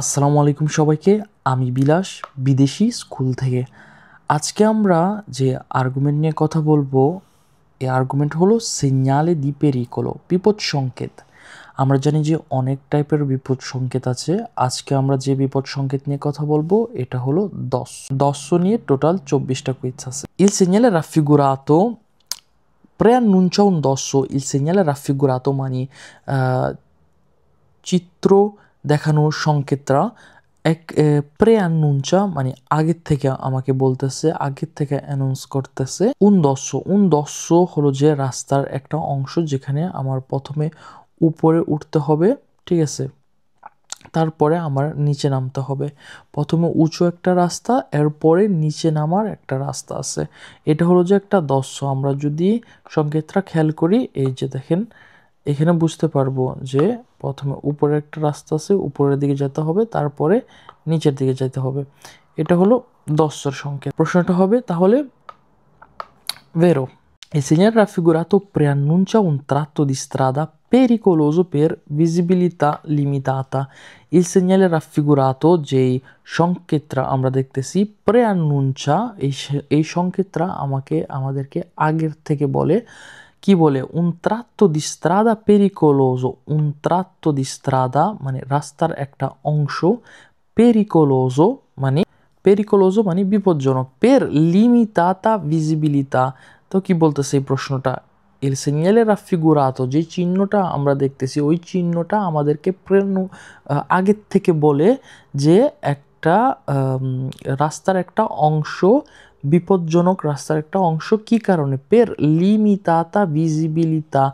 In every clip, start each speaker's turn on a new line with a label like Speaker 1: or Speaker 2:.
Speaker 1: আসসালামু আলাইকুম সবাইকে। আমি বিলাস, বিদেশি স্কুল থেকে। আজকে আমরা যে আর্গুমেন্ট নিয়ে কথা বলবো, এই আর্গুমেন্ট হলো সেঞ্জালে দি পেরিকোলো, বিপদ সংকেত। আমরা জানি যে অনেক টাইপের বিপদ সংকেত আছে। আজকে আমরা যে বিপদ সংকেত নিয়ে কথা বলবো এটা হলো দশ নিয়ে টোটাল 24টা কুইজ আছে। Il segnale raffigurato preannuncia un dosso. Il segnale raffigurato মানে চিত্র দেখানোর সংকেতরা এক প্রে-অ্যানুঞ্চা মানে আগের থেকে আমাকে বলতেছে, আগের থেকে অ্যানাউন্স করতেছে। উন দস্য হলো যে রাস্তার একটা অংশ যেখানে আমার প্রথমে উপরে উঠতে হবে, ঠিক আছে, তারপরে আমার নিচে নামতে হবে। প্রথমে উঁচু একটা রাস্তা, এরপরে নিচে নামার একটা রাস্তা আছে। এটা হলো যে একটা দস্য। আমরা যদি সংকেতটা খেয়াল করি, এই যে দেখেন, এখানে বুঝতে পারবো যে প্রথমে উপরে একটা রাস্তা আছে, উপরের দিকে যেতে হবে, তারপরে নিচের দিকে যেতে হবে। এটা হলো দস্যর সংকেত। প্রশ্নটা হবে তাহলে vero. Il segnale raffigurato preannuncia un tratto di strada pericoloso per visibilità limitata. Il segnale raffigurato যেই সংকেতটা আমরা দেখতেছি প্রেআন্নুঞ্চা, এই সংকেতটা আমাদেরকে আগের থেকে বলে কি বলে un tratto di strada pericoloso, un tratto di strada মানে রাস্তার একটা অংশ, pericoloso মানে বিপজ্জনক, per limitata visibilità। তো কি বলতেছে এই প্রশ্নটা? il segnale raffigurato যে চিহ্নটা আমরা দেখতেছি ওই চিহ্নটা আমাদেরকে আগের থেকে বলে যে একটা রাস্তার একটা অংশ বিপজ্জনক, রাস্তার একটা অংশ কি কারণে? পের লিমিটাতা ভিজিবিলিতা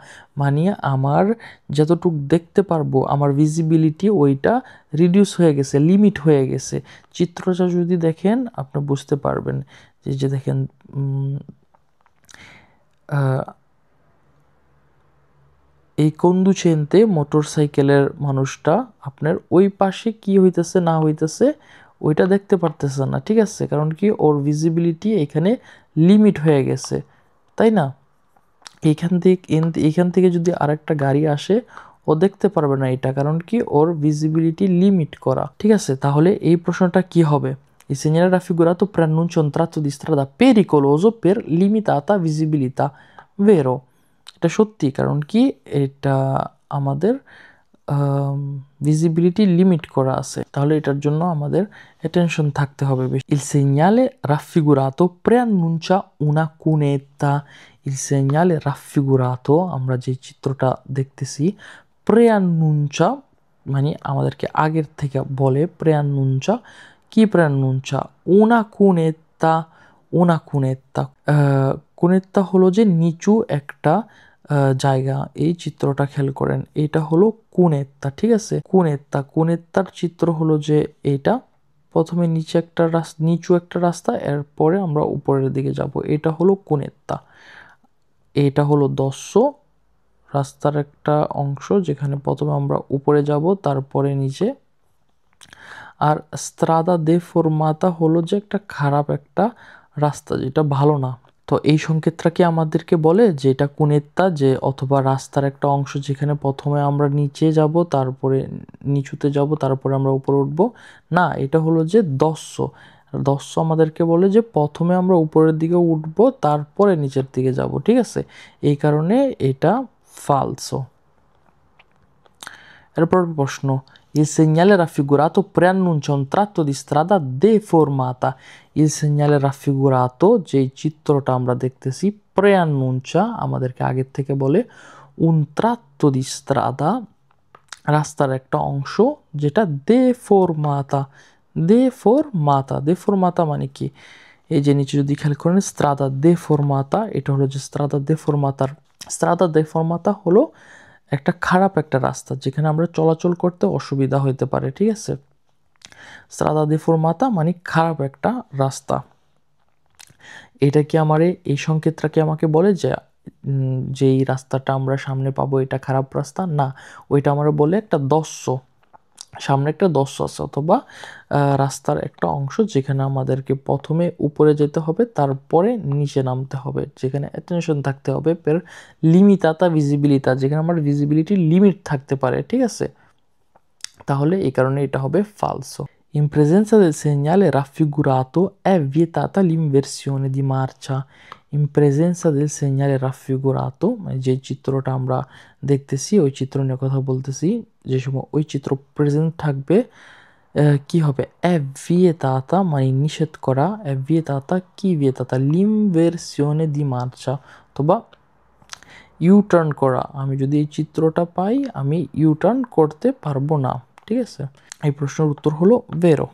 Speaker 1: মানে আমার যতটুক দেখতে পারবো, আমার ভিজিবিলিটি ওইটা রিডিউস হয়ে গেছে, লিমিট হয়ে গেছে। চিত্রটা যদি দেখেন আপনি বুঝতে পারবেন যে দেখেন এই কন্দুচেনতে মোটরসাইকেলের মানুষটা আপনার ওই পাশে কি হইতেছে না হইতেছে ওইটা দেখতে পারতেছে না, ঠিক আছে, কারণ কি ওর ভিজিবিলিটি এখানে লিমিট হয়ে গেছে, তাই না? এইখান থেকে যদি আরেকটা গাড়ি আসে ও দেখতে পারবে না এটা, কারণ কি ওর ভিজিবিলিটি লিমিট করা, ঠিক আছে। তাহলে এই প্রশ্নটা কি হবে? Il segnale raffigurato preannuncia un tratto di strada pericoloso per limitata visibilità. Vero? এটা সত্যি, কারণ কি এটা আমাদের ভিজিবিলিটি লিমিট করা আছে, তাহলে এটার জন্য আমাদের অ্যাটেনশন থাকতে হবে বেশি। Il segnale raffigurato preannuncia una cunetta. Il segnale raffigurato আমরা যে চিত্রটা দেখতেছি, preannuncia মানে আমাদেরকে আগের থেকে বলে, preannuncia কি? preannuncia una cunetta, una cunetta। cunetta হলো যে নিচু একটা জায়গা। এই চিত্রটা খেয়াল করেন, এটা হলো কুনেত্তা, ঠিক আছে। কুনেত্তার চিত্র হলো যে এটা প্রথমে নিচু একটা রাস্তা, এরপরে আমরা উপরের দিকে যাব, এটা হলো কুনেত্তা। এটা হলো দস্য, রাস্তার একটা অংশ যেখানে প্রথমে আমরা উপরে যাব তারপরে নিচে। আর স্ত্রাদা দে ফরমাতা হলো যে একটা খারাপ একটা রাস্তা, যেটা ভালো না। তো এই সংকেতটা কি আমাদেরকে বলে যে এটা কুনেত্তা, যে অথবা রাস্তার একটা অংশ যেখানে প্রথমে আমরা নিচে যাব, তারপরে নিচুতে যাব, তারপরে আমরা উপরে উঠব? না, এটা হলো যে দস্য আমাদেরকে বলে যে প্রথমে আমরা উপরের দিকে উঠব, তারপরে নিচের দিকে যাব, ঠিক আছে। এই কারণে এটা ফালসো। এরপর প্রশ্ন, il segnale raffigurato preannuncia un tratto di strada deformata. Il segnale raffigurato যেই চিত্রটা আমরা দেখতেছি, preannuncia আমাদেরকে আগের থেকে বলে un tratto di strada রাস্তার একটা অংশ যেটা deformata মানে কি? এই যে নিচে যদি খেয়াল করেন strada deformata, এটা হলো যে strada deformata হলো একটা খারাপ একটা রাস্তা যেখানে আমরা চলাচল করতে অসুবিধা হইতে পারে, ঠিক আছে। স্ত্রাদা দেফরমাতা মানে খারাপ একটা রাস্তা। এটা কি এই সংকেতটা কি আমাকে বলে যে যেই রাস্তাটা আমরা সামনে পাবো এটা খারাপ রাস্তা? না, ওইটা আমরা বলে একটা দস্য, সামনে একটা দস্য আছে, অথবা রাস্তার একটা অংশ যেখানে আমাদেরকে প্রথমে উপরে যেতে হবে, তারপরে নিচে নামতে হবে, যেখানে অ্যাটেনশন থাকতে হবে, পের লিমিটাতা ভিজিবিলিটা, যেখানে আমার ভিজিবিলিটি লিমিট থাকতে পারে, ঠিক আছে। তাহলে এই কারণে এটা হবে falso. In presenza del segnale raffigurato è vietata l'inversione di marcia. In presenza del segnale raffigurato, মানে যে চিত্রটা আমরা দেখতেছি ওই চিত্র নিয়ে কথা বলতেছি, যে সময় ওই চিত্র প্রেজেন্ট থাকবে কি হবে è vietata মানে নিষেধ করা, è vietata কি vietata l'inversione di marcia অথবা ইউ টার্ন করা। আমি যদি এই চিত্রটা পাই আমি ইউ টার্ন করতে পারবো না, ঠিক আছে। এই প্রশ্নের উত্তর হলো ভেরো।